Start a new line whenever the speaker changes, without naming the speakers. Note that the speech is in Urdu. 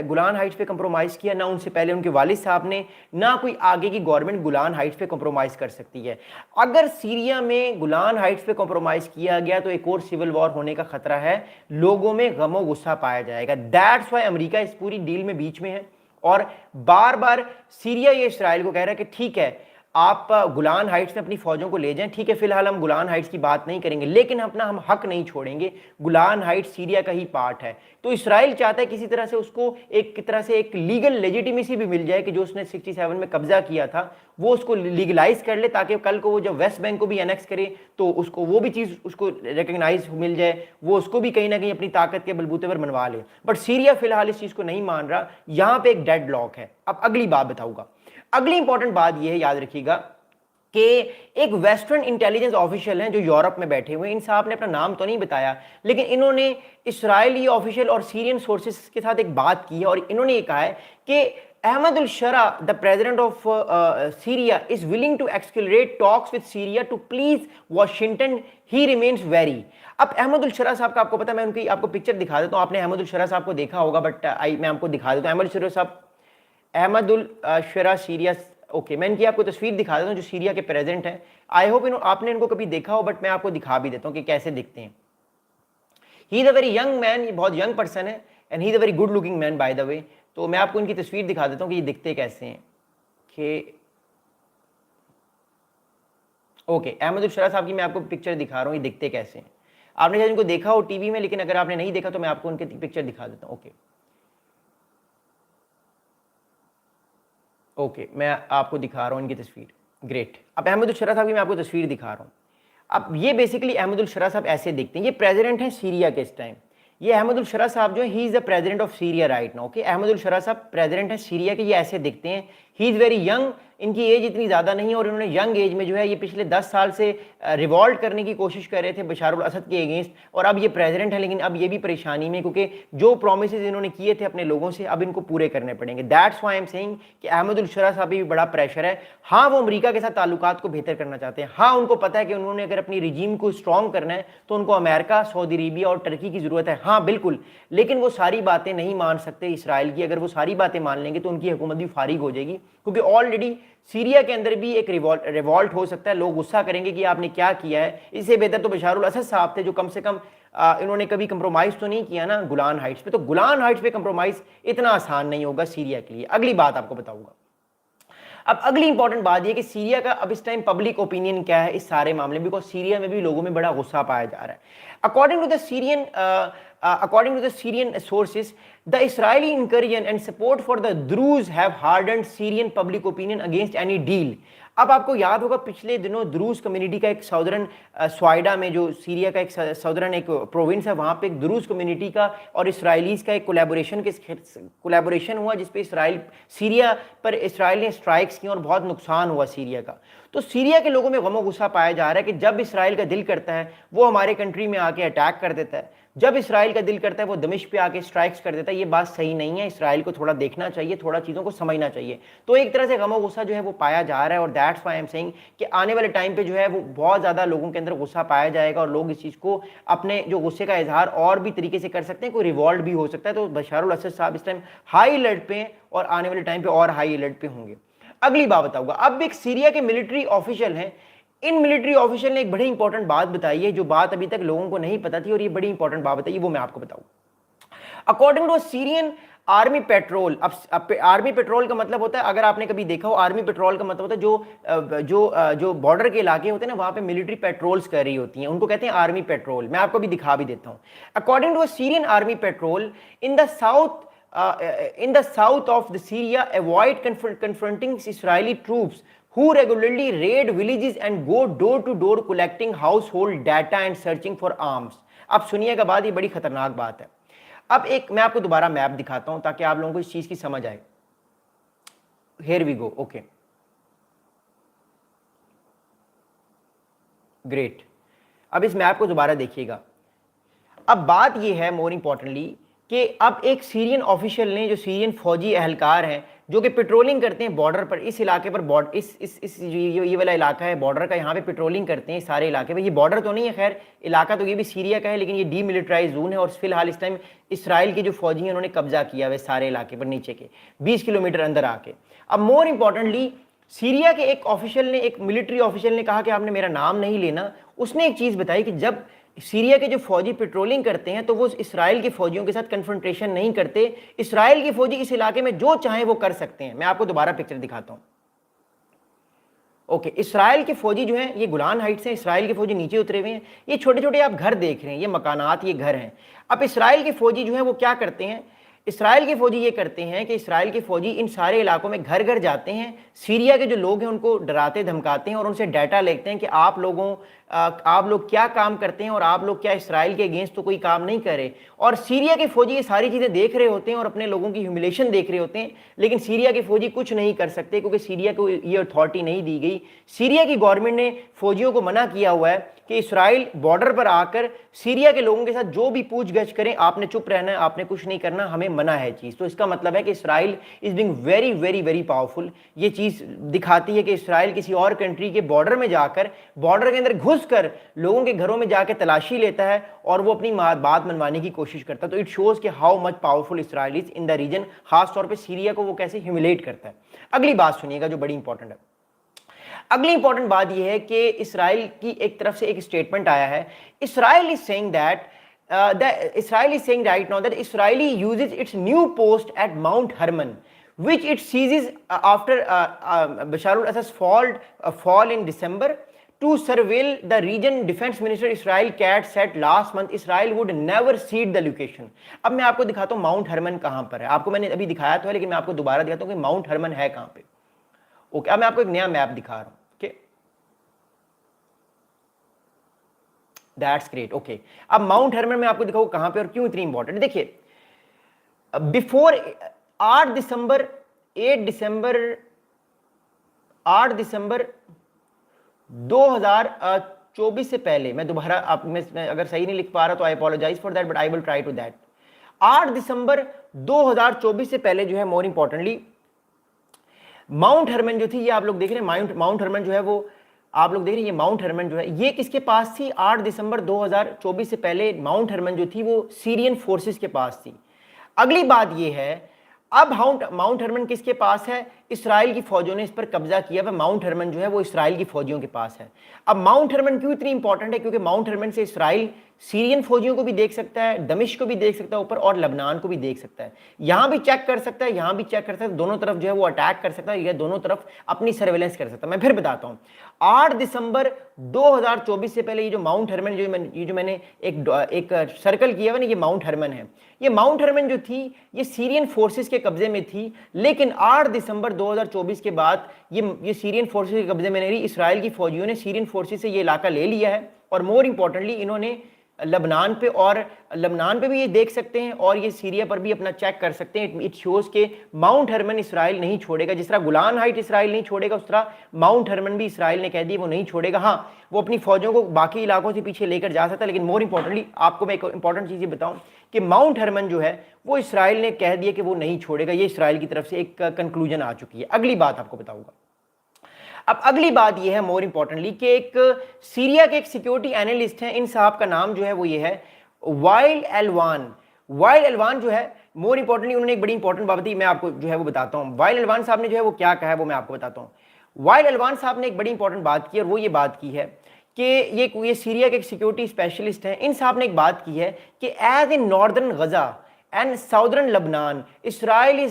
گولان ہائٹس پہ کمپرومائز کیا، نہ ان سے پہلے ان کے والد صاحب نے، نہ کوئی آگے کی گورنمنٹ گولان ہائٹس پہ کمپرومائز کر سکتی ہے۔ اگر سیریا میں گولان ہائٹس پہ کمپرومائز کیا گیا تو ایک اور سول وار ہونے کا خطرہ ہے، لوگوں میں غم و غصہ پایا جائے گا۔ دیٹس وائی امریکہ اس پوری ڈیل میں بیچ میں ہے، اور بار بار سیریا یہ اسرائیل کو کہہ رہا ہے کہ ٹھیک ہے آپ گولان ہائٹس میں اپنی فوجوں کو لے جائیں، ٹھیک ہے فی الحال ہم گولان ہائٹس کی بات نہیں کریں گے، لیکن ہم حق نہیں چھوڑیں گے، گولان ہائٹس سیریا کا ہی پارٹ ہے۔ تو اسرائیل چاہتا ہے کسی طرح سے اس کو ایک طرح سے ایک لیگل لیجیٹیمیسی بھی مل جائے کہ جو اس نے 67 میں قبضہ کیا تھا وہ اس کو لیگلائز کر لے، تاکہ کل کو وہ جب ویسٹ بینک کو بھی انیکس کرے تو اس کو وہ بھی چیز اس کو ریکگنائز مل جائے، وہ اس کو بھی کہیں نہ کہیں اپنی طاقت کے بلبوتے پر منوا لے۔ بٹ سیریا فی الحال اس چیز کو نہیں مان رہا، یہاں پہ ایک ڈیڈ لاک ہے۔ اب اگلی بات بتاؤں گا، اگلی امپورٹنٹ بات یہ ہے، یاد رکھیے گا کہ ایک ویسٹرن انٹیلیجنس آفیشل ہیں جو یورپ میں بیٹھے ہوئے ہیں، ان صاحب نے اپنا نام تو نہیں بتایا، لیکن انہوں نے اسرائیلی آفیشل اور سیرین سورسز کے ساتھ ایک بات کی ہے، اور انہوں نے یہ کہا ہے کہ Ahmad الشرع the president of Syria is willing to accelerate talks with Syria to please Washington, he remains wary۔ اب احمد الشرع صاحب کا آپ کو پتا، میں ان کی آپ کو پکچر دکھا دیتا ہوں، آپ نے احمد الشرع صاحب کو دیکھا ہوگا، بٹ میں آپ کو دکھا دیتا ہوں احمد الشرع سیریا، اوکے میں ان کی آپ کو تصویر دکھا دیتا ہوں جو سیریا کے پریزیڈنٹ ہیں۔ آئی ہوپ آپ نے ان کو کبھی دیکھا ہو، بٹ میں آپ کو دکھا بھی دیتا ہوں کہ کیسے دکھتے ہیں۔ ہی is a very young man, یہ بہت ینگ پرسن ہے، and he is a very good looking man by the way. تو میں آپ کو ان کی تصویر دکھا دیتا ہوں کہ یہ دکھتے کیسے ہیں، کہ اوکے احمد الشرع صاحب کی میں آپ کو پکچر دکھا رہا ہوں، یہ دکھتے کیسے ہیں۔ آپ نے شاید ان کو دیکھا ہو ٹی وی میں، لیکن اگر آپ نے نہیں دیکھا تو میں آپ کو ان کی پکچر دکھا دیتا ہوں۔ اوکے میں آپ کو دکھا رہا ہوں ان کی تصویر، گریٹ۔ اب احمد الشرع صاحب کی میں آپ کو تصویر دکھا رہا ہوں۔ اب یہ بیسیکلی احمد الشرع صاحب ایسے دکھتے ہیں، یہ پریزیڈنٹ ہیں سیریا کے اس ٹائم۔ یہ احمد الشرع صاحب جو ہے he is the president of Syria right now, okay Ahmed al-Sharaa صاحب پریزیڈنٹ ہیں سیریا کے، یہ ایسے دکھتے ہیں۔ ہی از ویری ینگ، ان کی ایج اتنی زیادہ نہیں ہے، اور انہوں نے ینگ ایج میں جو ہے یہ پچھلے 10 سال سے ریوالٹ کرنے کی کوشش کر رہے تھے بشار الاسد کے اگینسٹ، اور اب یہ پریزیڈنٹ ہے، لیکن اب یہ بھی پریشانی میں، کیونکہ جو پرومسز انہوں نے کیے تھے اپنے لوگوں سے اب ان کو پورے کرنے پڑیں گے۔ دیٹس وائی ایم سیئنگ کہ احمد الشرع صاحب بھی بڑا پریشر ہے۔ ہاں وہ امریکہ کے ساتھ تعلقات کو بہتر کرنا چاہتے ہیں، ہاں ان کو پتہ ہے کہ انہوں نے اگر اپنی رجیم کو اسٹرانگ کرنا ہے تو ان کو امریکہ، سعودی عربیہ اور ترکی کی ضرورت ہے، ہاں بالکل، لیکن وہ ساری باتیں نہیں مان سکتے اسرائیل کی۔ اگر وہ ساری باتیں مان لیں گے تو ان کی حکومت بھی فارغ ہو جائے گی، کیونکہ آلریڈی سیریا کے اندر بھی ایک ریوالٹ ہو سکتا ہے، لوگ غصہ کریں گے کہ آپ نے کیا کیا ہے۔ اس سے بہتر تو بشار الاسد صاحب تھے جو کم سے کم انہوں نے کبھی کمپرومائز تو نہیں کیا نا گولان ہائٹس پہ، تو گولان ہائٹس پہ کمپرومائز اتنا آسان نہیں ہوگا سیریا کے لیے۔ اگلی بات آپ کو بتاؤں گا، اب اگلی امپورٹنٹ بات یہ کہ سیریا کا اب اس ٹائم پبلک اوپینین کیا ہے اس سارے معاملے میں، بیکاز سیریا میں بھی لوگوں میں بڑا غصہ پایا جا رہا ہے۔ According to the Syrian sources, the Israeli incursion and support for the Druze have hardened Syrian public opinion against any deal۔ اب آپ کو یاد ہوگا پچھلے دنوں دروز کمیونٹی کا ایک ساؤدرن سوائڈا میں، جو سیریا کا ایک ساؤدرن ایک پروونس ہے، وہاں پہ ایک دروز کمیونٹی کا اور اسرائیلیز کا ایک کولیبوریشن ہوا، جس پہ سیریا پر اسرائیل نے اسٹرائکس کی اور بہت نقصان ہوا سیریا کا۔ تو سیریا کے لوگوں میں غم و غصہ پایا جا رہا ہے کہ جب اسرائیل کا دل کرتا ہے وہ ہمارے کنٹری میں آ کے اٹیک کر دیتا ہے، جب اسرائیل کا دل کرتا ہے وہ دمشق پہ آ کے اسٹرائکس کر دیتا ہے۔ یہ بات صحیح نہیں ہے، اسرائیل کو تھوڑا دیکھنا چاہیے، تھوڑا چیزوں کو سمجھنا چاہیے۔ تو ایک طرح سے غم و غصہ جو ہے وہ پایا جا رہا ہے، اور دیٹس وائی ایم سیئنگ کہ آنے والے ٹائم پہ جو ہے وہ بہت زیادہ لوگوں کے اندر غصہ پایا جائے گا، اور لوگ اس چیز کو اپنے جو غصے کا اظہار اور بھی طریقے سے کر سکتے ہیں، کوئی ریوالٹ بھی ہو سکتا ہے۔ تو بشار الاسد صاحب اس ٹائم ہائی الرٹ پہ ہیں، اور آنے والے ٹائم پہ اور ہائی الرٹ پہ ہوں گے۔ اگلی بات بتاؤں گا، اب ایک سیریا کے ملٹری آفیشل ہیں، ان ملٹری آفیشل نے ایک بڑی امپورٹنٹ بات بتائی ہے جو بات ابھی تک لوگوں کو نہیں پتا تھی، اور یہ بڑی امپورٹنٹ بات بتائی ہے، وہ میں آپ کو بتاؤں۔ According to Syrian army patrol, اب آرمی پیٹرول کا مطلب ہوتا ہے، اگر آپ نے کبھی دیکھا ہو آرمی پیٹرول کا مطلب ہوتا ہے جو بارڈر کے علاقے ہوتے ہیں نا، وہاں پہ ملٹری پیٹرولز کر رہی ہوتی ہیں، ان کو کہتے ہیں آرمی پیٹرول۔ میں آپ کو بھی دکھا بھی دیتا ہوں۔ According to Syrian army patrol in the south of the Syria, avoid confronting Israeli troops who regularly raid villages and go door to door collecting household data and searching for arms۔ اب سنیے گا بات، یہ بڑی خطرناک بات ہے۔ اب ایک میں آپ کو دوبارہ میپ دکھاتا ہوں تاکہ آپ لوگوں کو اس چیز کی سمجھ آئے۔ Here we go, okay, great۔ اب اس میپ کو دوبارہ دیکھیے گا۔ اب بات یہ ہے مور امپورٹنٹلی کہ اب ایک سیرین آفیشل نے، جو سیرین فوجی اہلکار ہیں جو کہ پیٹرولنگ کرتے ہیں بارڈر پر, اس علاقے پر, یہ والا علاقہ ہے بارڈر کا, یہاں پہ پیٹرولنگ کرتے ہیں سارے علاقے پہ. یہ بارڈر تو نہیں ہے خیر, علاقہ تو یہ بھی سیریا کا ہے, لیکن یہ ڈی ملٹرائز زون ہے, اور فی الحال اس ٹائم اسرائیل کے جو فوجی ہیں انہوں نے قبضہ کیا ہوا ہے سارے علاقے پر نیچے کے 20 کلومیٹر اندر آ کے. اب مور امپورٹنٹلی سیریا کے ایک آفیشل نے, ایک ملٹری آفیشل نے کہا کہ آپ نے میرا نام نہیں لینا. اس نے ایک چیز بتائی کہ جب سیریا کے جو فوجی پیٹرولنگ کرتے ہیں تو وہ اسرائیل کے فوجیوں کے ساتھ کنفرنٹریشن نہیں کرتے. اسرائیل کے فوجی اس علاقے میں جو چاہیں وہ کر سکتے ہیں. میں آپ کو دوبارہ پکچر دکھاتا ہوں. اوکے, اسرائیل کے فوجی جو ہیں یہ گولان ہائٹس ہیں, اسرائیل کے فوجی نیچے اترے ہوئے ہیں. یہ چھوٹے چھوٹے آپ گھر دیکھ رہے ہیں, یہ مکانات, یہ گھر ہیں. اب اسرائیل کے فوجی جو ہیں وہ کیا کرتے ہیں, اسرائیل کے فوجی یہ کرتے ہیں کہ اسرائیل کے فوجی ان سارے علاقوں میں گھر گھر جاتے ہیں, سیریا کے جو لوگ ہیں ان کو ڈراتے دھمکاتے ہیں اور ان سے ڈیٹا لیتے ہیں کہ آپ لوگ کیا کام کرتے ہیں اور آپ لوگ کیا اسرائیل کے اگینسٹ تو کوئی کام نہیں کر رہے. اور سیریا کے فوجی یہ ساری چیزیں دیکھ رہے ہوتے ہیں اور اپنے لوگوں کی ہیوملیشن دیکھ رہے ہوتے ہیں, لیکن سیریا کے فوجی کچھ نہیں کر سکتے کیونکہ سیریا کو یہ اتھارٹی نہیں دی گئی. سیریا کی گورنمنٹ نے فوجیوں کو منع کیا ہوا ہے کہ اسرائیل بارڈر پر آ کر سیریا کے لوگوں کے ساتھ جو بھی پوچھ گچھ کریں آپ نے چپ رہنا ہے, آپ نے کچھ نہیں کرنا, ہمیں منع ہے چیز. تو اس کا مطلب ہے کہ Israel is being very very very powerful. یہ چیز دکھاتی ہے کہ اسرائیل کسی اور کنٹری کے بارڈر میں جا کر, بارڈر کے اندر گھس کر لوگوں کے گھروں میں جا کے تلاشی لیتا ہے اور وہ اپنی بات منوانے کی کوشش کرتا ہے. تو اٹ شوز کہ how much powerful Israel is in the region, خاص طور پہ سیریا کو وہ کیسے ہیوملیٹ کرتا ہے. اگلی بات سنیے گا جو بڑی امپورٹنٹ ہے. اگلی امپورٹنٹ بات یہ ہے کہ اسرائیل کی ایک طرف سے ایک اسٹیٹمنٹ آیا ہے. اسرائیل از seeing right now that Israeli uses its new post at Mount Hermon, which it seizes after Bashar al-Assad's fall in December, to surveil the region. Defense Minister Israel Katz said last month Israel would never cede the location. اب میں آپ کو دکھاتا ہوں ماؤنٹ ہرمن کہاں پر ہے. آپ کو میں نے ابھی دکھایا تو ہے, لیکن میں آپ کو دوبارہ دکھاتا ہوں کہ ماؤنٹ ہرمن ہے کہاں پہ. اوکے, اب میں آپ کو ایک نیا میپ دکھا رہا ہوں. That's great. Okay. اب ماؤنٹ ہرمن میں آپ کو دکھاؤں کہاں پہ اور کیوں اتنی امپورٹنٹ. دیکھیے, بیفور 8 دسمبر 2024 سے پہلے, میں دوبارہ میں اگر صحیح نہیں لکھ پا رہا تو I apologize for that, but I will try to that. 8 دسمبر 2024 سے پہلے جو ہے مور امپورٹنٹلی ماؤنٹ ہرمن جو تھی, یہ آپ لوگ دیکھ رہے ہیں ماؤنٹ ہرمن جو ہے وہ آپ لوگ دیکھ رہے ہیں, یہ ماؤنٹ ہرمن جو ہے یہ کس کے پاس تھی 8 دسمبر 2024 سے پہلے. ماؤنٹ ہرمن جو تھی وہ سیرین فورسز کے پاس تھی. اگلی بات یہ ہے, اب ماؤنٹ ہرمن کس کے پاس ہے, اسرائیل کی فوجوں نے اس پر قبضہ کیا. ماؤنٹ ہرمن جو ہے وہ اسرائیل کی فوجیوں کے پاس ہے. اب ماؤنٹ ہرمن کیوں اتنی امپورٹنٹ ہے, کیونکہ ماؤنٹ ہرمن سے اسرائیل سیرین فوجیوں کو بھی دیکھ سکتا ہے, دمشق کو بھی دیکھ سکتا ہے اوپر, اور لبنان کو بھی دیکھ سکتا ہے. یہاں بھی چیک کر سکتا ہے, یہاں بھی چیک کر سکتا ہے, دونوں طرف جو ہے وہ اٹیک کر سکتا ہے, یا دونوں طرف اپنی سرویلنس کر سکتا ہے. میں پھر بتاتا ہوں, 8 دسمبر 2024 سے پہلے یہ جو ماؤنٹ ہرمن جو میں نے ایک سرکل کیا ہے نا, یہ ماؤنٹ ہرمن ہے. یہ ماؤنٹ ہرمن جو تھی یہ سیرین فورسز کے قبضے میں تھی, لیکن 8 دسمبر 2024 کے بعد یہ سیرین فورسز کے قبضے میں نہیں رہی. اسرائیل کی فوجیوں نے سیرین فورسز سے یہ علاقہ لے لیا ہے, اور مور امپورٹنٹلی انہوں نے لبنان پہ بھی یہ دیکھ سکتے ہیں, اور یہ سیریا پر بھی اپنا چیک کر سکتے ہیں. اٹ شوز کہ ماؤنٹ ہرمن اسرائیل نہیں چھوڑے گا. جس طرح گولان ہائٹ اسرائیل نہیں چھوڑے گا, اس طرح ماؤنٹ ہرمن بھی اسرائیل نے کہہ دی وہ نہیں چھوڑے گا. ہاں, وہ اپنی فوجوں کو باقی علاقوں سے پیچھے لے کر جا سکتا ہے, لیکن مور امپورٹنٹلی آپ کو میں ایک امپورٹنٹ چیز یہ بتاؤں کہ ماؤنٹ ہرمن جو ہے وہ اسرائیل نے کہہ دیا کہ وہ نہیں چھوڑے گا. یہ اسرائیل کی طرف سے ایک کنکلوژن آ چکی ہے. اگلی بات آپ کو بتاؤں گا. اب اگلی بات یہ ہے مور امپورٹنٹلی کہ ایک سیریا کے ایک سیکیورٹی اینالسٹ ہیں, ان صاحب کا نام جو ہے وہ یہ ہے وائل ایلوان جو ہے. مور امپورٹنٹلی انہوں نے ایک بڑی امپورٹنٹ بات بتائی, میں آپ کو جو ہے وہ بتاتا ہوں. وائل ایلوان صاحب نے جو ہے وہ کیا کہا ہے وہ میں آپ کو بتاتا ہوں. وائل ایلوان صاحب نے ایک بڑی امپورٹنٹ بات کی, اور وہ یہ بات کی ہے کہ یہ سیریا کے ایک سیکیورٹی اسپیشلسٹ ہیں. ان صاحب نے ایک بات کی ہے کہ as in northern Gaza and southern لبنان اسرائیل از